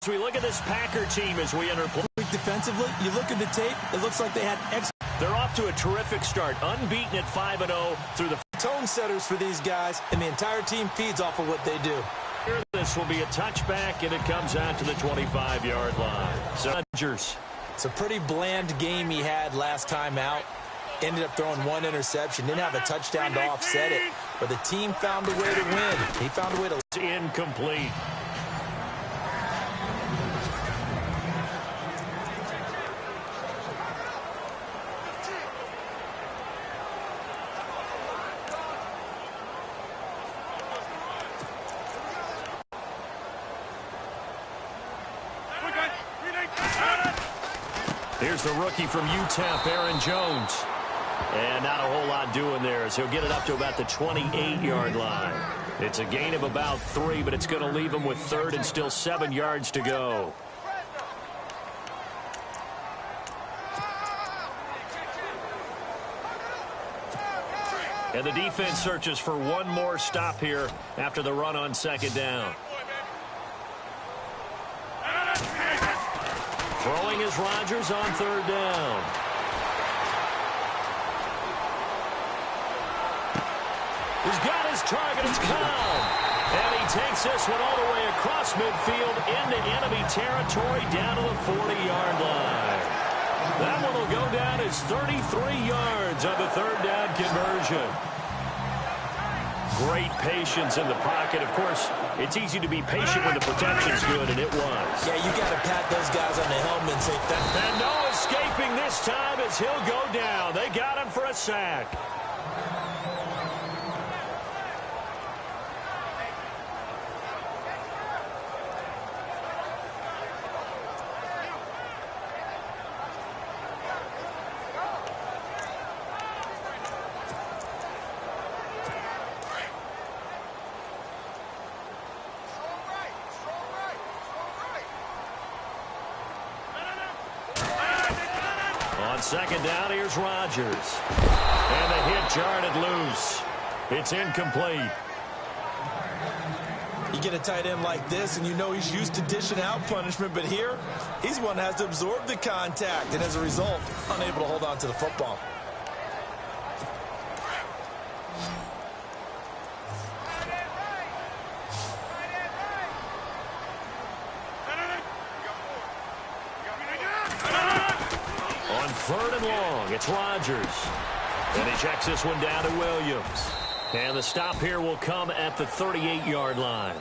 As we look at this Packer team as we enter play. Defensively, you look at the tape, it looks like they had They're off to a terrific start, unbeaten at 5-0 through the tone setters for these guys, and the entire team feeds off of what they do. This will be a touchback, and it comes out to the 25-yard line. Rodgers. It's a pretty bland game he had last time out. Ended up throwing one interception. Didn't have a touchdown to offset it, but the team found a way to win. He found a way to... Incomplete. Here's the rookie from UTEP, Aaron Jones. And not a whole lot doing there as he'll get it up to about the 28-yard line. It's a gain of about 3, but it's going to leave him with 3rd and still 7 yards to go. And the defense searches for one more stop here after the run on 2nd down. Throwing is Rodgers on 3rd down. He's got his target. It's Cobb. And he takes this one all the way across midfield into enemy territory down to the 40-yard line. That one will go down as 33 yards on the 3rd down conversion. Great patience in the pocket. Of course, it's easy to be patient when the protection's good, and it was. Yeah, you got to pat those guys on the helmet and say that. And no escaping this time as he'll go down. They got him for a sack. On 2nd down, here's Rodgers. And the hit jarred loose. It's incomplete. You get a tight end like this, and you know he's used to dishing out punishment, but here, he's the one that has to absorb the contact, and as a result, unable to hold on to the football. On 3rd and long, it's Rodgers. And he checks this one down to Williams. And the stop here will come at the 38-yard line.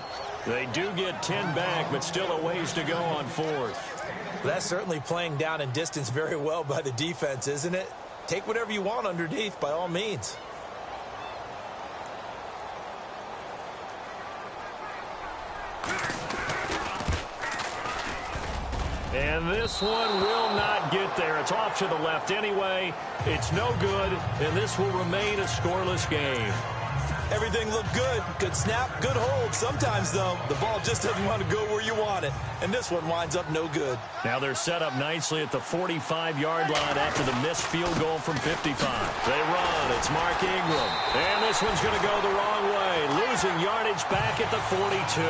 They do get 10 back, but still a ways to go on 4th. That's certainly playing down and distance very well by the defense, isn't it? Take whatever you want underneath, by all means. And this one will not get there. It's off to the left anyway. It's no good, and this will remain a scoreless game. Everything looked good. Good snap, good hold. Sometimes, though, the ball just doesn't want to go where you want it. And this one winds up no good. Now they're set up nicely at the 45-yard line after the missed field goal from 55. They run. It's Mark Ingram. And this one's going to go the wrong way. Losing yardage back at the 42.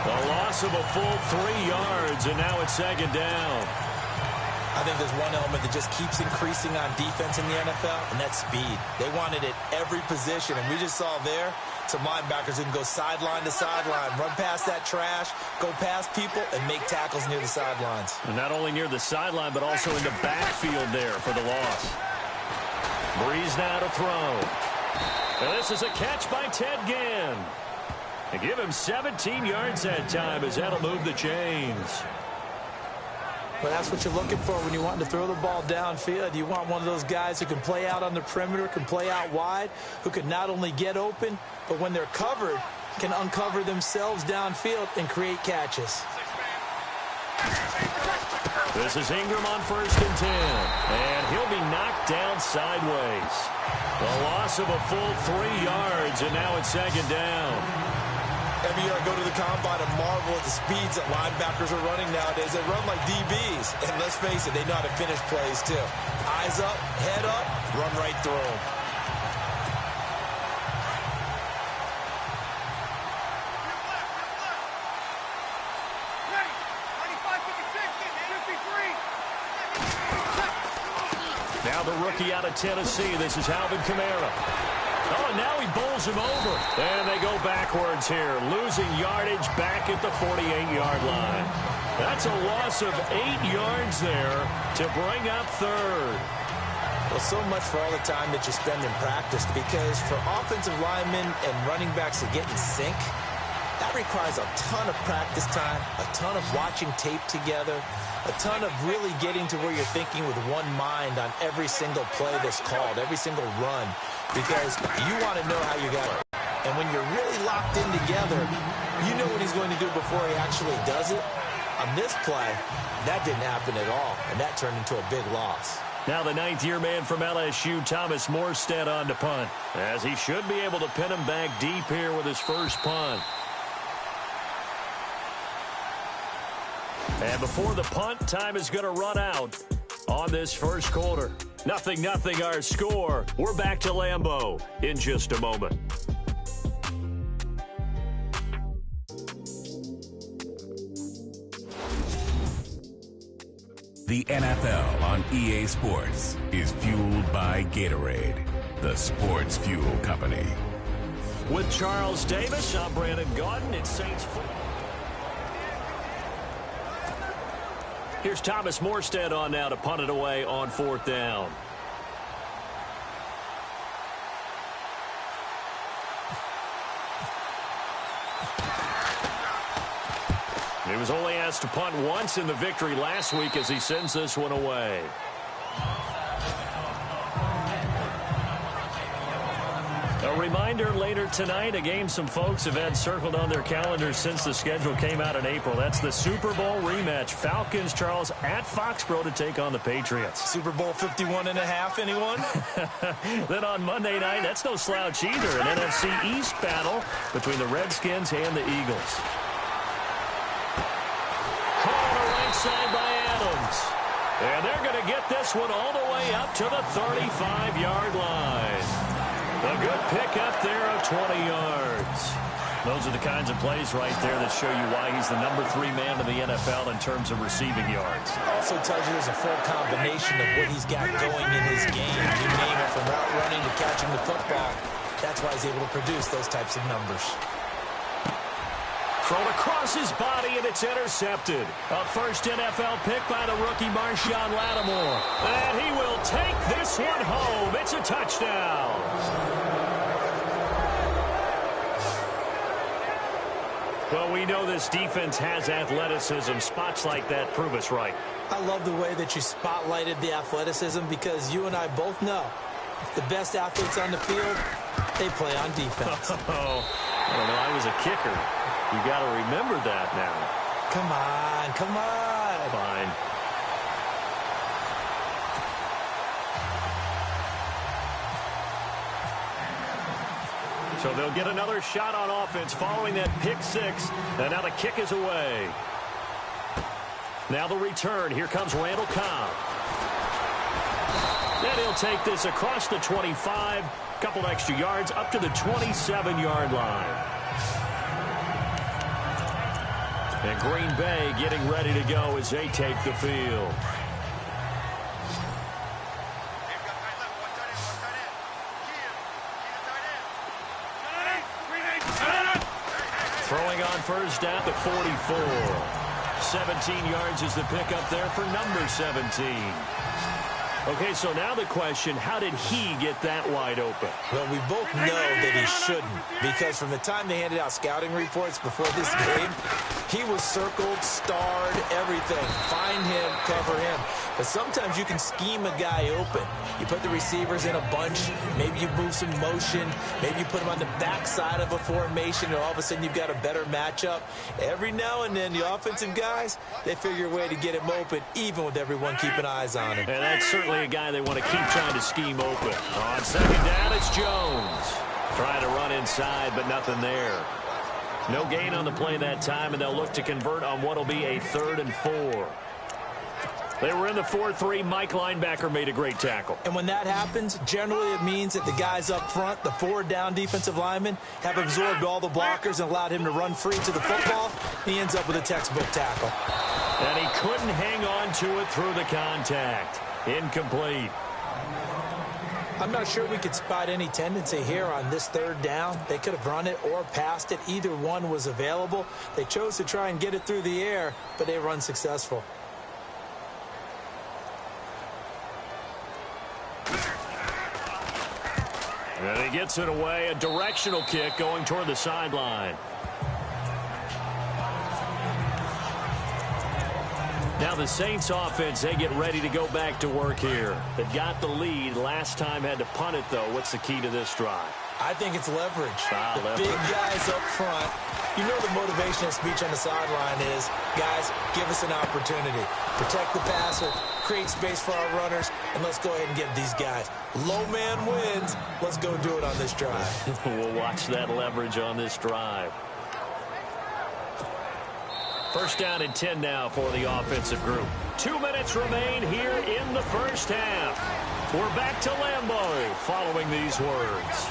A loss of a full 3 yards, and now it's 2nd down. I think there's one element that just keeps increasing on defense in the NFL, and that's speed. They want it at every position, and we just saw there some linebackers who can go sideline to sideline, run past that trash, go past people, and make tackles near the sidelines. And not only near the sideline, but also in the backfield there for the loss. Breeze now to throw. And this is a catch by Ted Ginn. And give him 17 yards that time as that'll move the chains. Well, that's what you're looking for when you want to throw the ball downfield. You want one of those guys who can play out on the perimeter, can play out wide, who can not only get open, but when they're covered, can uncover themselves downfield and create catches. This is Ingram on 1st and 10. And he'll be knocked down sideways. A loss of a full 3 yards, and now it's 2nd down. Every year I go to the combine and marvel at the speeds that linebackers are running nowadays. They run like DBs. And let's face it, they know how to finish plays too. Eyes up, head up, run right through them. Now the rookie out of Tennessee. This is Alvin Kamara. Oh, and now he bowls him over. And they go backwards here, losing yardage back at the 48-yard line. That's a loss of 8 yards there to bring up third. Well, so much for all the time that you spend in practice, because for offensive linemen and running backs to get in sync, that requires a ton of practice time, a ton of watching tape together, a ton of really getting to where you're thinking with one mind on every single play that's called, every single run, because you want to know how you got it. And when you're really locked in together, you know what he's going to do before he actually does it. On this play, that didn't happen at all, and that turned into a big loss. Now the ninth-year man from LSU, Thomas Morstead, on to punt, as he should be able to pin him back deep here with his first punt. And before the punt, time is going to run out on this first quarter. 0-0 our score. We're back to Lambeau in just a moment. The NFL on EA Sports is fueled by Gatorade, the sports fuel company. With Charles Davis, I'm Brandon Gaudin. It's Saints football. Here's Thomas Morstead on now to punt it away on 4th down. He was only asked to punt once in the victory last week as he sends this one away. A reminder later tonight, a game some folks have had circled on their calendars since the schedule came out in April. That's the Super Bowl rematch. Falcons, Charles, at Foxborough to take on the Patriots. Super Bowl 51.5, anyone? Then on Monday night, that's no slouch either. An NFC East battle between the Redskins and the Eagles. Caught on the right side by Adams. And they're going to get this one all the way up to the 35-yard line. A good pickup there of 20 yards. Those are the kinds of plays right there that show you why he's the number 3 man in the NFL in terms of receiving yards. Also tells you there's a full combination of what he's got going in his game. You name it, from route running to catching the football. That's why he's able to produce those types of numbers. Thrown across his body, and it's intercepted. A first NFL pick by the rookie Marshawn Lattimore. And he will take this one home. It's a touchdown. Well, we know this defense has athleticism. Spots like that prove us right. I love the way that you spotlighted the athleticism, because you and I both know the best athletes on the field, they play on defense. Oh, I don't know. I was a kicker. You got to remember that now. Come on, come on. Fine. So they'll get another shot on offense following that pick six. And now the kick is away. Now the return. Here comes Randall Cobb. And he'll take this across the 25. Couple extra yards up to the 27-yard line. And Green Bay getting ready to go as they take the field. Throwing on first down to 44. 17 yards is the pickup there for number 17. Okay, so now the question, how did he get that wide open? Well, we both know that he shouldn't, because from the time they handed out scouting reports before this game, he was circled, starred, everything. Find him, cover him. But sometimes you can scheme a guy open. You put the receivers in a bunch. Maybe you move some motion. Maybe you put them on the backside of a formation, and all of a sudden you've got a better matchup. Every now and then, the offensive guys, they figure a way to get him open, even with everyone keeping eyes on him. And that's certainly a guy they want to keep trying to scheme open. On second down, it's Jones. Trying to run inside, but nothing there. No gain on the play that time, and they'll look to convert on what will be a 3rd and 4. They were in the 4-3. Mike linebacker made a great tackle. And when that happens, generally it means that the guys up front, the forward down defensive linemen, have absorbed all the blockers and allowed him to run free to the football. He ends up with a textbook tackle. And he couldn't hang on to it through the contact. Incomplete. I'm not sure we could spot any tendency here on this third down. They could have run it or passed it. Either one was available. They chose to try and get it through the air, but they were unsuccessful. And he gets it away, a directional kick going toward the sideline. Now the Saints offense, they get ready to go back to work here. They've got the lead. Last time had to punt it, though. What's the key to this drive? I think it's leverage. Leverage. Big guys up front. You know the motivational speech on the sideline is, guys, give us an opportunity. Protect the passer, create space for our runners, and let's go ahead and get these guys. Low man wins. Let's go do it on this drive. We'll watch that leverage on this drive. First down and 10 now for the offensive group. 2 minutes remain here in the first half. We're back to Lambeau following these words.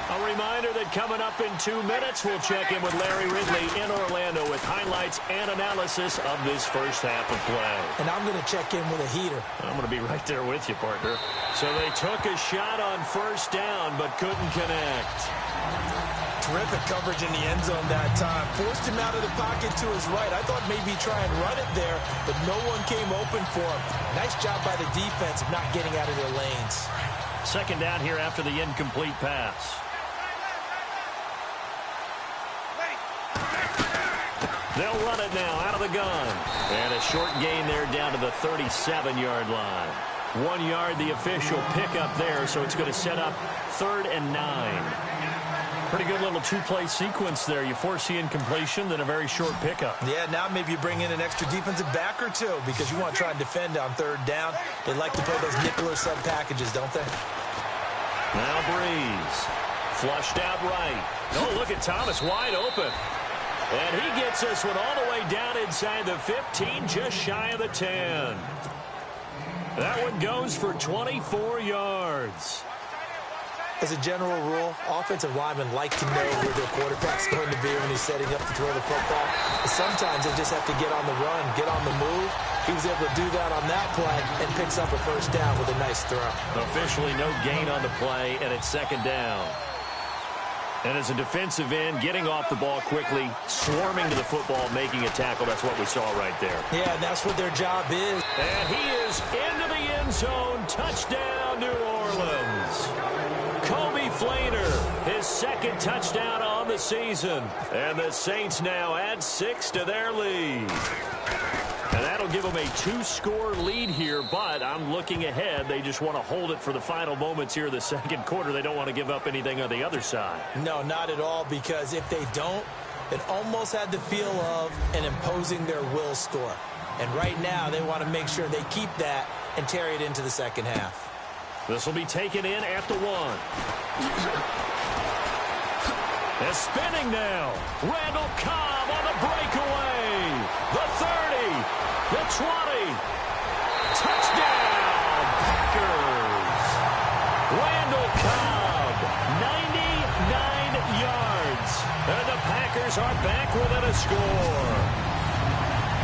A reminder that coming up in 2 minutes, we'll check in with Larry Ridley in Orlando with highlights and analysis of this first half of play. And I'm going to check in with a heater. I'm going to be right there with you, partner. So they took a shot on first down, but couldn't connect. Terrific coverage in the end zone that time. Forced him out of the pocket to his right. I thought maybe try and run it there, but no one came open for him. Nice job by the defense of not getting out of their lanes. Second down here after the incomplete pass. They'll run it now out of the gun. And a short gain there down to the 37-yard line. 1 yard, the official pickup there, so it's going to set up 3rd and 9. Pretty good little two-play sequence there. You force the incompletion, then a very short pickup. Yeah, now maybe you bring in an extra defensive back or two because you want to try and defend on 3rd down. They like to play those nickel or sub packages, don't they? Now Breeze. Flushed out right. Oh, look at Thomas wide open. And he gets this one all the way down inside the 15, just shy of the 10. That one goes for 24 yards. As a general rule, offensive linemen like to know where their quarterback's going to be when he's setting up to throw the football. But sometimes they just have to get on the run, get on the move. He was able to do that on that play and picks up a first down with a nice throw. Officially no gain on the play, and it's 2nd down. And as a defensive end, getting off the ball quickly, swarming to the football, making a tackle, that's what we saw right there. Yeah, that's what their job is. And he is into the end zone. Touchdown, New Orleans. Kobe Flainer, his 2nd touchdown on the season. And the Saints now add 6 to their lead. And that'll give them a 2-score lead here, but I'm looking ahead. They just want to hold it for the final moments here of the 2nd quarter. They don't want to give up anything on the other side. No, not at all, because if they don't, it almost had the feel of an imposing their will score. And right now, they want to make sure they keep that and carry it into the 2nd half. This will be taken in at the 1. They're spinning now. Randall Cobb on the breakaway. The 30. The 20. Touchdown, Packers. Randall Cobb, 99 yards. And the Packers are back within a score.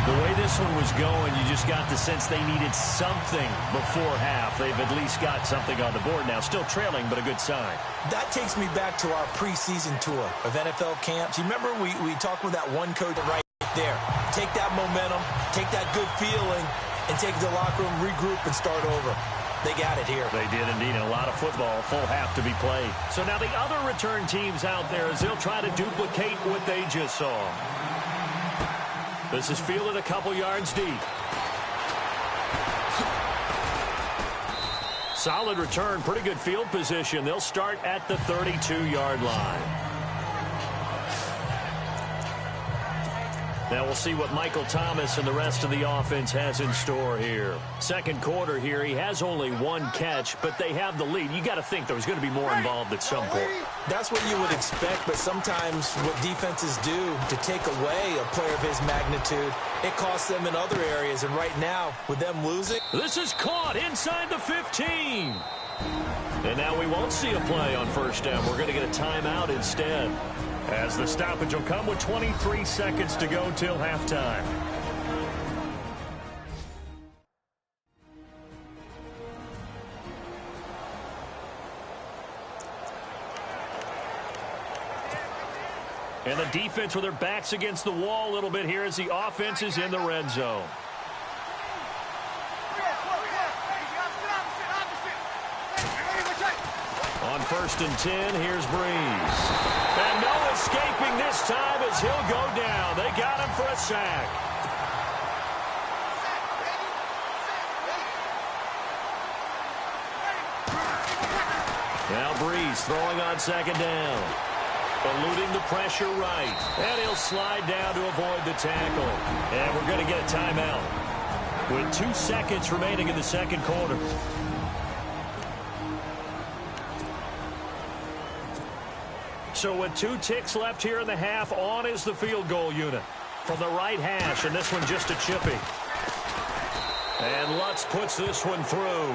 The way this one was going, you just got the sense they needed something before half. They've at least got something on the board now. Still trailing, but a good sign. That takes me back to our preseason tour of NFL camps. You remember we talked with that one coach right there. Take that momentum, take that good feeling, and take it to the locker room, regroup, and start over. They got it here. They did indeed, and a lot of football, full half to be played. So now the other return teams out there, as they'll try to duplicate what they just saw. This is fielded a couple yards deep. Solid return, pretty good field position. They'll start at the 32-yard line. Now we'll see what Michael Thomas and the rest of the offense has in store here. 2nd quarter here, he has only 1 catch, but they have the lead. You got to think there was going to be more involved at some point. That's what you would expect, but sometimes what defenses do to take away a player of his magnitude, it costs them in other areas. And right now, with them losing... This is caught inside the 15. And now we won't see a play on first down. We're going to get a timeout instead, as the stoppage will come with 23 seconds to go till halftime. And the defense with their backs against the wall a little bit here as the offense is in the red zone. On 1st and 10, here's Breeze. And no escaping this time as he'll go down. They got him for a sack. Now Breeze throwing on 2nd down. Eluding the pressure right. And he'll slide down to avoid the tackle. And we're going to get a timeout with 2 seconds remaining in the 2nd quarter. So with 2 ticks left here in the half, on is the field goal unit from the right hash, and this one just a chippy. And Lutz puts this one through.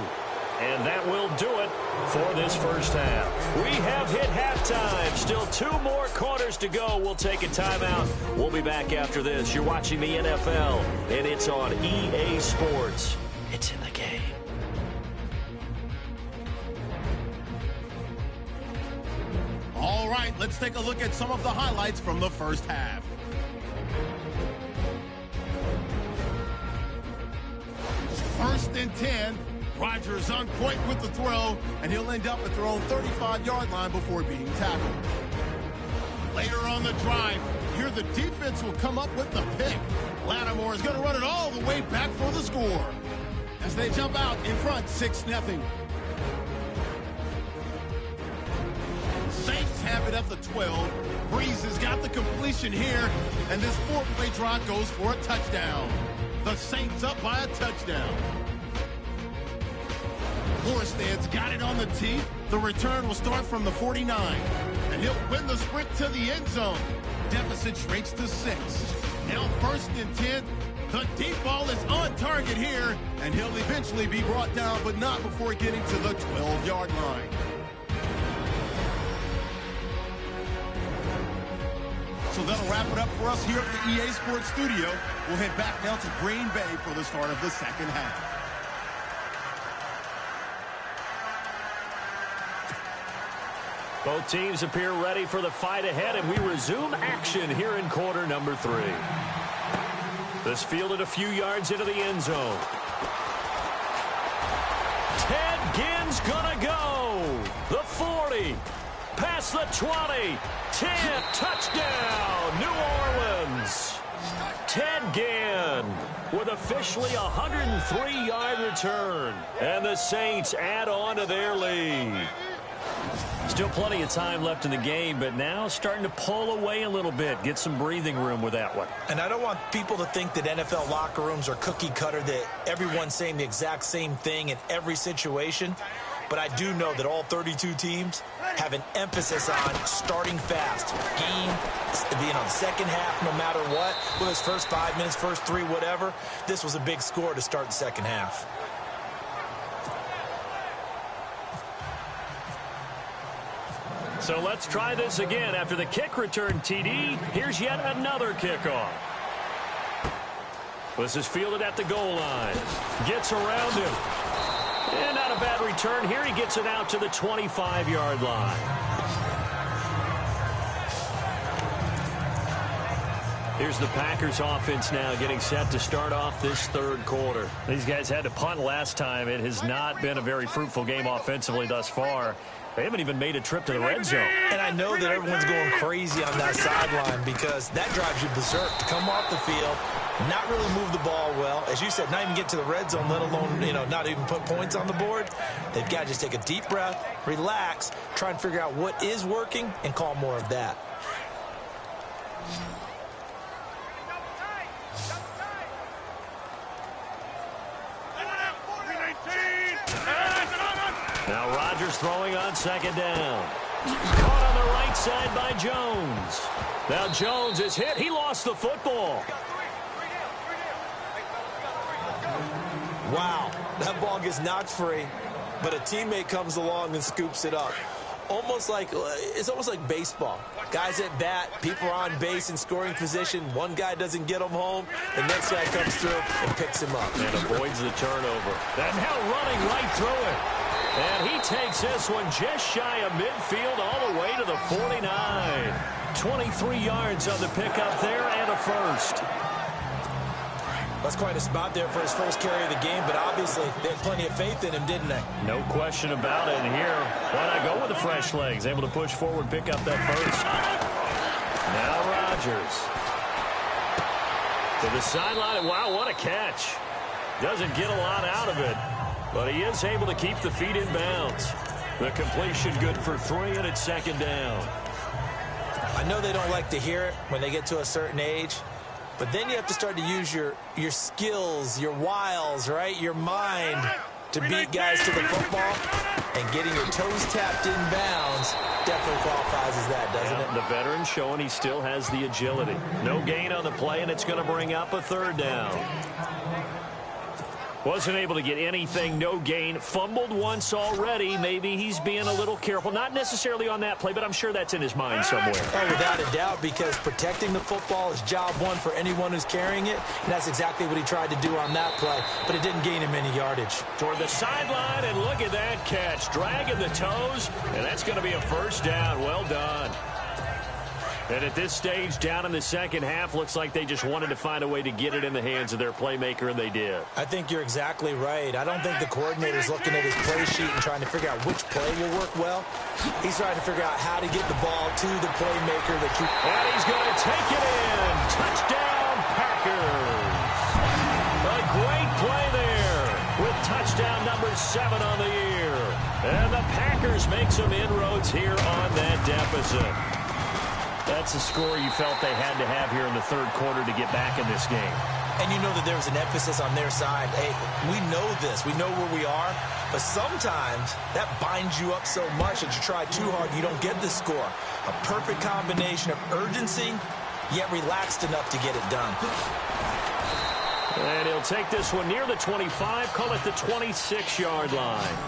And that will do it for this first half. We have hit halftime. Still 2 more quarters to go. We'll take a timeout. We'll be back after this. You're watching the NFL, and it's on EA Sports. It's in the game. All right, let's take a look at some of the highlights from the first half. First and 10. Rodgers on point with the throw, and he'll end up at their own 35-yard line before being tackled. Later on the drive, here the defense will come up with the pick. Lattimore is going to run it all the way back for the score. As they jump out in front, 6-0. Saints have it at the 12. Breeze has got the completion here, and this 4-play drive goes for a touchdown. The Saints up by a touchdown. Morstad's got it on the tee. The return will start from the 49. And he'll win the sprint to the end zone. Deficit shrinks to 6. Now 1st and 10. The deep ball is on target here. And he'll eventually be brought down, but not before getting to the 12-yard line. So that'll wrap it up for us here at the EA Sports Studio. We'll head back now to Green Bay for the start of the second half. Both teams appear ready for the fight ahead, and we resume action here in quarter number 3. This fielded a few yards into the end zone. Ted Ginn's gonna go. The 40. Past the 20. 10. Touchdown, New Orleans. Ted Ginn with officially a 103-yard return. And the Saints add on to their lead. Still plenty of time left in the game, but now starting to pull away a little bit. Get some breathing room with that one. And I don't want people to think that NFL locker rooms are cookie cutter, that everyone's saying the exact same thing in every situation. But I do know that all 32 teams have an emphasis on starting fast. Game, being on the second half no matter what. Whether it's first 5 minutes, first 3, whatever. This was a big score to start the second half. So let's try this again. After the kick return TD, here's yet another kickoff. This is fielded at the goal line. Gets around him. And not a bad return here. He gets it out to the 25-yard line. Here's the Packers offense now getting set to start off this third quarter. These guys had to punt last time. It has not been a very fruitful game offensively thus far. They haven't even made a trip to the red zone. And I know that everyone's going crazy on that sideline because that drives you berserk. To come off the field, not really move the ball well. As you said, not even get to the red zone, let alone, not even put points on the board. They've got to just take a deep breath, relax, try and figure out what is working, and call more of that. Now Rodgers throwing on second down. Caught on the right side by Jones. Now Jones is hit. He lost the football. Wow, that ball gets knocked free, but a teammate comes along and scoops it up. It's almost like baseball. Guys at bat, people are on base in scoring position. One guy doesn't get him home. The next guy comes through and picks him up. And avoids the turnover. And now running right through it. And he takes this one just shy of midfield all the way to the 49. 23 yards on the pickup there and a first. That's quite a spot there for his first carry of the game, but obviously they had plenty of faith in him, didn't they? No question about it. And here, why not go with the fresh legs? Able to push forward, pick up that first. Now Rodgers. To the sideline. Wow, what a catch. Doesn't get a lot out of it, but he is able to keep the feet in bounds. The completion good for 3, and it's second down. I know they don't like to hear it when they get to a certain age, but then you have to start to use your skills, your wiles, right? Your mind to beat guys to the football. And getting your toes tapped in bounds definitely qualifies as that, doesn't it? The veteran showing he still has the agility. No gain on the play, and it's going to bring up a third down. Wasn't able to get anything, no gain. Fumbled once already. Maybe he's being a little careful. Not necessarily on that play, but I'm sure that's in his mind somewhere. Oh, without a doubt, because protecting the football is job one for anyone who's carrying it, and that's exactly what he tried to do on that play, but it didn't gain him any yardage. Toward the sideline, and look at that catch. Dragging the toes, and that's going to be a first down. Well done. And at this stage, down in the second half, looks like they just wanted to find a way to get it in the hands of their playmaker, and they did. I think you're exactly right. I don't think the coordinator's looking at his play sheet and trying to figure out which play will work well. He's trying to figure out how to get the ball to the playmaker that you... And he's going to take it in. Touchdown, Packers. A great play there with touchdown number 7 on the year. And the Packers make some inroads here on that deficit. That's a score you felt they had to have here in the third quarter to get back in this game. And you know that there was an emphasis on their side. Hey, we know this. We know where we are. But sometimes that binds you up so much that you try too hard, you don't get the score. A perfect combination of urgency, yet relaxed enough to get it done. And he'll take this one near the 25, call it the 26-yard line.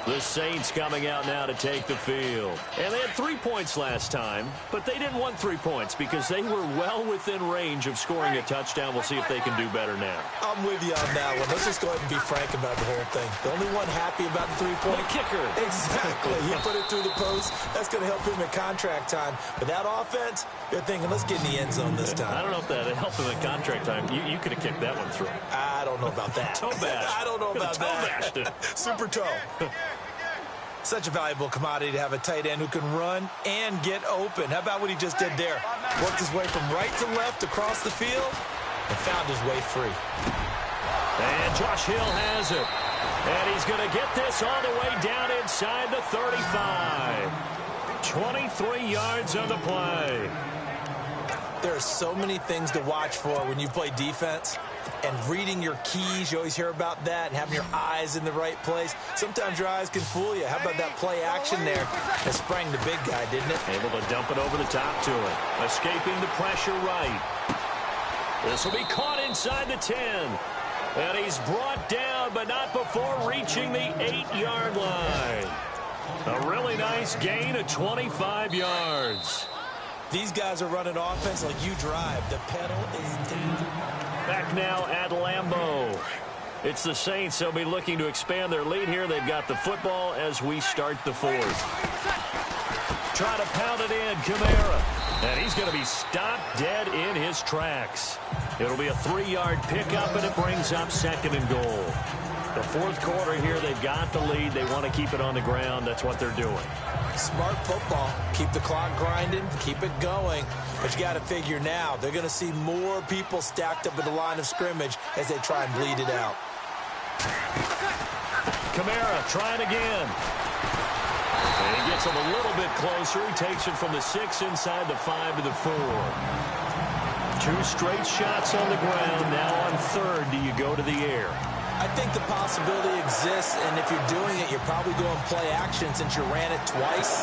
The Saints coming out now to take the field. And they had 3 points last time, but they didn't want 3 points because they were well within range of scoring a touchdown. We'll see if they can do better now. I'm with you on that one. Let's just go ahead and be frank about the whole thing. The only one happy about the 3-point kicker. Exactly. He put it through the post. That's going to help him in contract time. But that offense, they're thinking, let's get in the end zone this time. I don't know if that helped him in contract time. You could have kicked that one through. I don't know about that. Toe bash. I don't know about that. Toe bashed it. Super toe. Such a valuable commodity to have a tight end who can run and get open. How about what he just did there? Worked his way from right to left across the field and found his way free. And Josh Hill has it. And he's going to get this all the way down inside the 35. 23 yards on the play. There are so many things to watch for when you play defense. And reading your keys, you always hear about that, and having your eyes in the right place. Sometimes your eyes can fool you. How about that play action there that sprang the big guy, didn't it? Able to dump it over the top to him. Escaping the pressure right. This will be caught inside the 10. And he's brought down, but not before reaching the 8-yard line. A really nice gain of 25 yards. These guys are running offense like you drive. The pedal is down. Back now at Lambeau. It's the Saints. They'll be looking to expand their lead here. They've got the football as we start the fourth. Try to pound it in, Kamara. And he's going to be stopped dead in his tracks. It'll be a 3-yard pickup, and it brings up 2nd and goal. The fourth quarter here, they've got the lead. They want to keep it on the ground. That's what they're doing. Smart football. Keep the clock grinding. Keep it going. But you got to figure now, they're going to see more people stacked up at the line of scrimmage as they try and bleed it out. Kamara trying again. And he gets him a little bit closer. He takes it from the 6 inside the 5 to the 4. 2 straight shots on the ground. Now on 3rd, do you go to the air? I think the possibility exists, and if you're doing it, you're probably going play action since you ran it twice.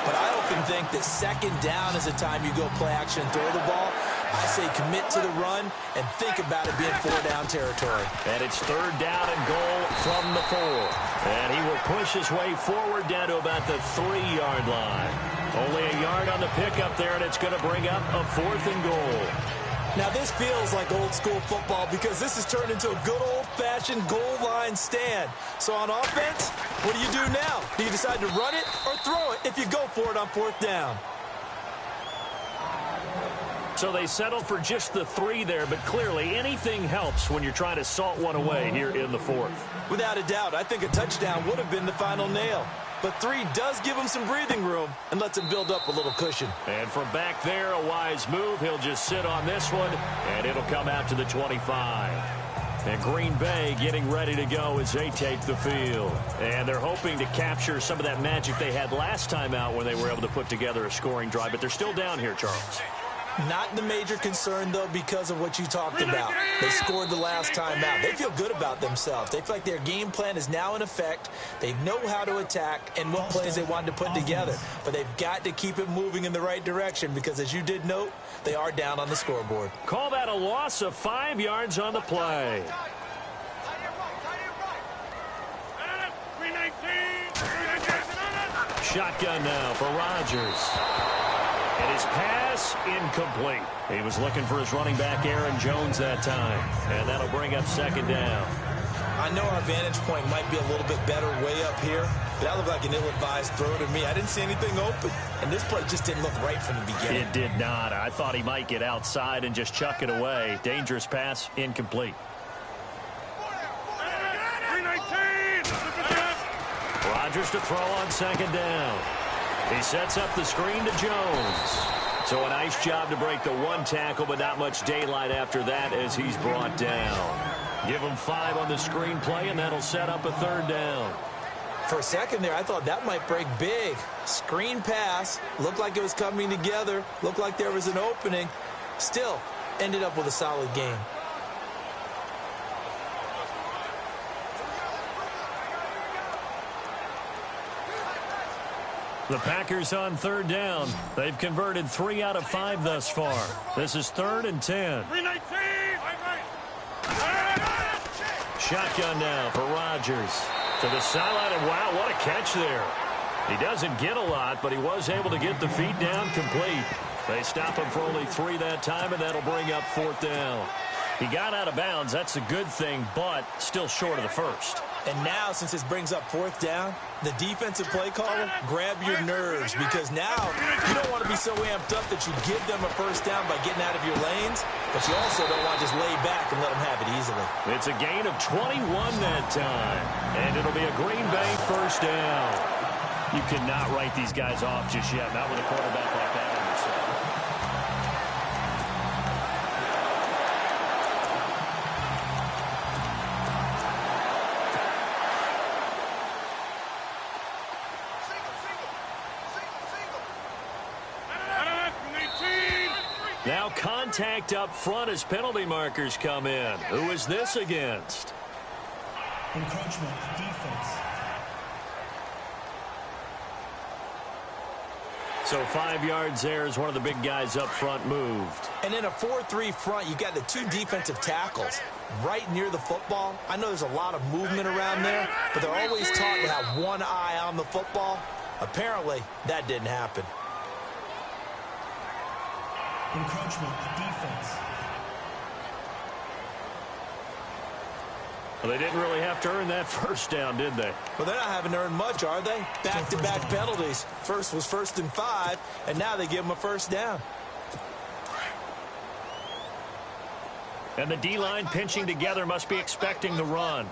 But I often think that 2nd down is the time you go play action and throw the ball. I say commit to the run and think about it being 4-down territory. And it's 3rd down and goal from the 4. And he will push his way forward down to about the 3-yard line. Only a yard on the pickup there, and it's going to bring up a 4th and goal. Now, this feels like old-school football because this has turned into a good old-fashioned goal line stand. So on offense, what do you do now? Do you decide to run it or throw it if you go for it on 4th down? So they settle for just the 3 there, but clearly anything helps when you're trying to salt one away here in the 4th. Without a doubt, I think a touchdown would have been the final nail. But 3 does give him some breathing room and lets him build up a little cushion. And from back there, a wise move. He'll just sit on this one, and it'll come out to the 25. And Green Bay getting ready to go as they take the field. And they're hoping to capture some of that magic they had last time out when they were able to put together a scoring drive. But they're still down here, Charles. Not the major concern, though, because of what you talked about. They scored the last time out. They feel good about themselves. They feel like their game plan is now in effect. They know how to attack and what plays they want to put together. But they've got to keep it moving in the right direction because, as you did note, they are down on the scoreboard. Call that a loss of 5 yards on the play. Shotgun now for Rodgers. And his pass incomplete. He was looking for his running back, Aaron Jones, that time. And that'll bring up 2nd down. I know our vantage point might be a little bit better way up here, but that looked like an ill-advised throw to me. I didn't see anything open, and this play just didn't look right from the beginning. It did not. I thought he might get outside and just chuck it away. Dangerous pass, incomplete. Rodgers to throw on 2nd down. He sets up the screen to Jones. So a nice job to break the 1 tackle, but not much daylight after that as he's brought down. Give him 5 on the screen play, and that'll set up a 3rd down. For a second there, I thought that might break big. Screen pass. Looked like it was coming together. Looked like there was an opening. Still, ended up with a solid game. The Packers on 3rd down. They've converted 3 out of 5 thus far. This is 3rd and 10. Shotgun now for Rodgers. To the sideline, and wow, what a catch there. He doesn't get a lot, but he was able to get the feet down complete. They stop him for only 3 that time, and that'll bring up 4th down. He got out of bounds. That's a good thing, but still short of the 1st. And now, since this brings up 4th down, the defensive play caller, grab your nerves, because now you don't want to be so amped up that you give them a 1st down by getting out of your lanes, but you also don't want to just lay back and let them have it easily. It's a gain of 21 that time, and it'll be a Green Bay 1st down. You cannot write these guys off just yet, not with a quarterback like that on your side. Now contact up front as penalty markers come in. Who is this against? Encroachment defense. So 5 yards there as one of the big guys up front moved. And in a 4-3 front, you got the 2 defensive tackles right near the football. I know there's a lot of movement around there, but they're always taught to have one eye on the football. Apparently, that didn't happen. Encroachment defense. Well, they didn't really have to earn that 1st down, did they? Well, they're not having to earn much, are they? Back-to-back penalties. First was 1st and 5, and now they give them a 1st down. And the D-line pinching together must be expecting the run.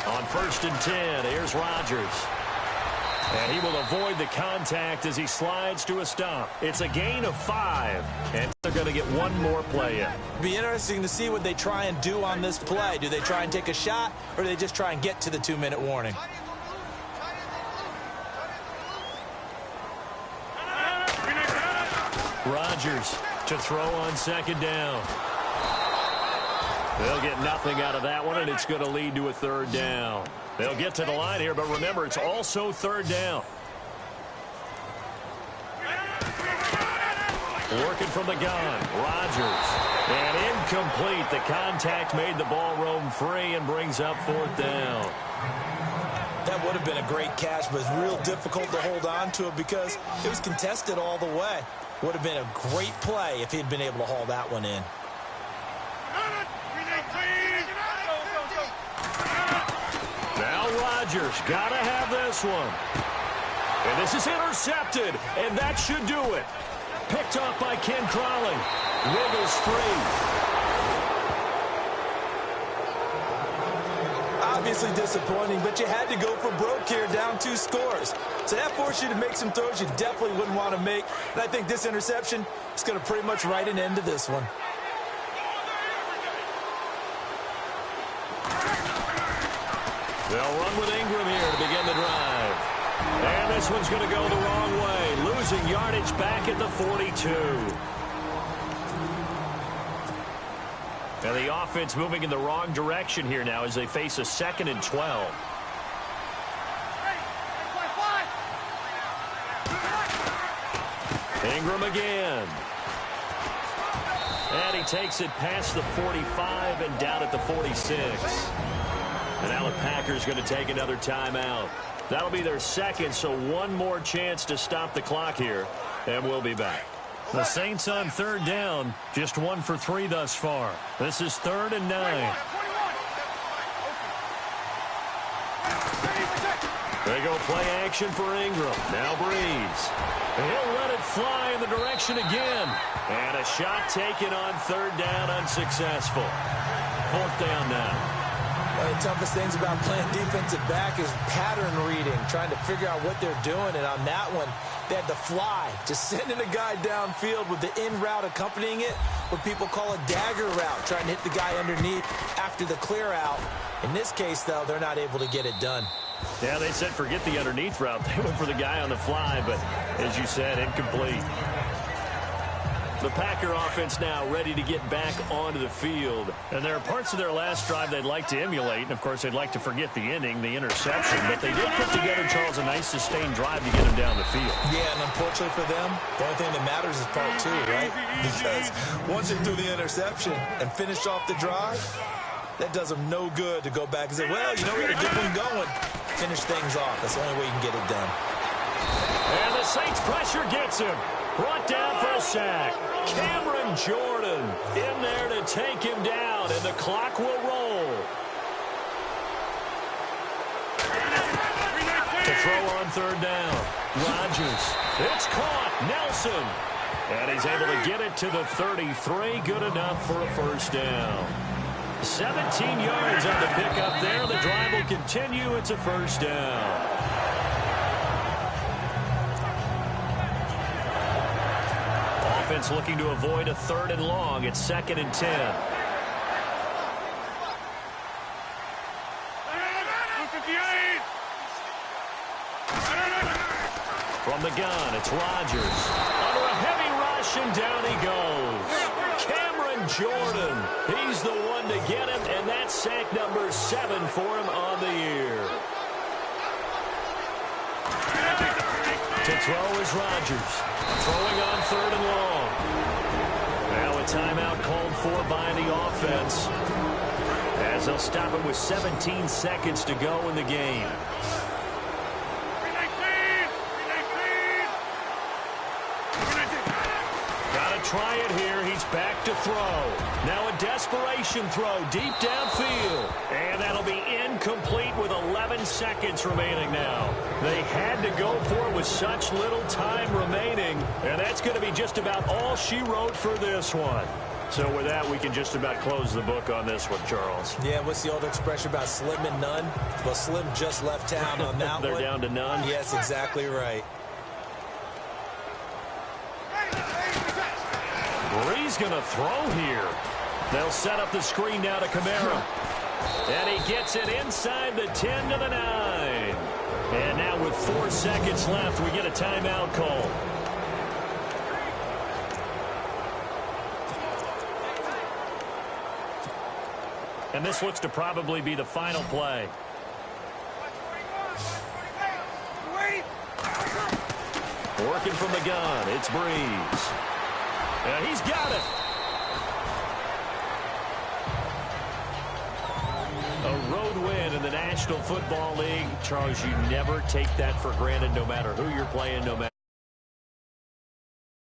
On 1st and 10, here's Rodgers. And he will avoid the contact as he slides to a stop. It's a gain of 5, and they're going to get 1 more play in. Be interesting to see what they try and do on this play. Do they try and take a shot, or do they just try and get to the 2-minute warning? Rodgers to throw on 2nd down. They'll get nothing out of that one, and it's going to lead to a 3rd down. They'll get to the line here, but remember, it's also 3rd down. Working from the gun, Rodgers. And incomplete. The contact made the ball roam free and brings up 4th down. That would have been a great catch, but it's real difficult to hold on to it because it was contested all the way. Would have been a great play if he'd been able to haul that one in. Now Rodgers got to have this one. And this is intercepted, and that should do it. Picked off by Ken Crawley. Wiggles free. Obviously disappointing, but you had to go for broke here, down 2 scores. So that forced you to make some throws you definitely wouldn't want to make. And I think this interception is going to pretty much write an end to this one. They'll run with Ingram here to begin the drive. And this one's going to go the wrong way. Losing yardage back at the 42. And the offense moving in the wrong direction here now as they face a 2nd and 12. Ingram again. And he takes it past the 45 and down at the 46. And now the Packers going to take another timeout. That'll be their 2nd, so one more chance to stop the clock here. And we'll be back. The Saints on 3rd down, just 1 for 3 thus far. This is 3rd and 9. They go play action for Ingram. Now Breeze. He'll let it fly in the direction again. And a shot taken on 3rd down, unsuccessful. 4th down now. One of the toughest things about playing defensive back is pattern reading, trying to figure out what they're doing. And on that one, they had to fly, just sending a guy downfield with the in route accompanying it, what people call a dagger route, trying to hit the guy underneath after the clear out. In this case, though, they're not able to get it done. Yeah, they said forget the underneath route. They went for the guy on the fly, but as you said, incomplete. The Packer offense now ready to get back onto the field. And there are parts of their last drive they'd like to emulate. And, of course, they'd like to forget the inning, the interception. But they did put together, Charles, a nice sustained drive to get him down the field. Yeah, and unfortunately for them, the only thing that matters is part 2, right? Because once they threw the interception and finished off the drive, that does them no good to go back and say, well, you know, we had a good one going. Finish things off. That's the only way you can get it done. And the Saints pressure gets him. Brought down for a sack. Cameron Jordan in there to take him down, and the clock will roll. To throw on 3rd down. Rodgers. It's caught. Nelson. And he's able to get it to the 33. Good enough for a 1st down. 17 yards on the pickup there. The drive will continue. It's a 1st down. Offense looking to avoid a 3rd and long. It's 2nd and 10. From the gun, it's Rodgers. Under a heavy rush, and down he goes. Cameron Jordan. He's the one to get him, and that's sack number 7 for him on the year. To throw is Rodgers. Throwing on 3rd and long. Now a timeout called for by the offense, as they'll stop it with 17 seconds to go in the game. Try it here. He's back to throw. Now a desperation throw deep downfield. And that'll be incomplete with 11 seconds remaining now. They had to go for it with such little time remaining. And that's going to be just about all she wrote for this one. So with that, we can just about close the book on this one, Charles. Yeah, what's the old expression about slim and none? Well, Slim just left town on that They're one. down to none? Yes, exactly right. Breeze going to throw here. They'll set up the screen now to Kamara. And he gets it inside the 10 to the 9. And now with 4 seconds left, we get a timeout call. And this looks to probably be the final play. Working from the gun, it's Breeze. And he's got it. A road win in the National Football League, Charles, you never take that for granted no matter who you're playing, no matter